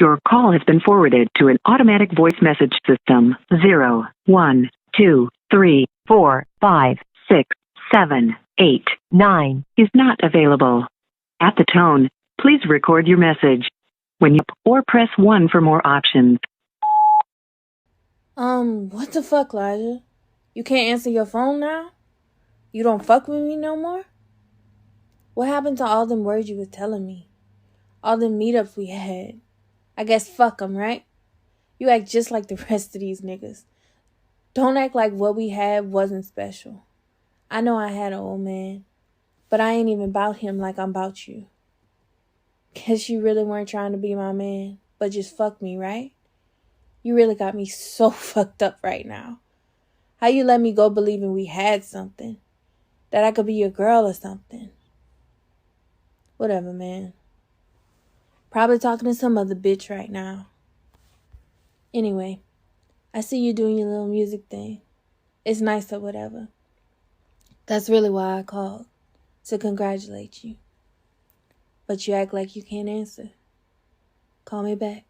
Your call has been forwarded to an automatic voice message system. 0, 1, 2, 3, 4, 5, 6, 7, 8, 9 is not available. At the tone, please record your message. When you or press 1 for more options. What the fuck, Elijah? You can't answer your phone now? You don't fuck with me no more? What happened to all them words you was telling me? All them meetups we had? I guess fuck them, right? You act just like the rest of these niggas. Don't act like what we had wasn't special. I know I had an old man, but I ain't even about him like I'm about you. Guess you really weren't trying to be my man, but just fuck me, right? You really got me so fucked up right now. How you let me go believing we had something? That I could be your girl or something? Whatever, man. Probably talking to some other bitch right now. Anyway, I see you doing your little music thing. It's nice or whatever. That's really why I called. To congratulate you. But you act like you can't answer. Call me back.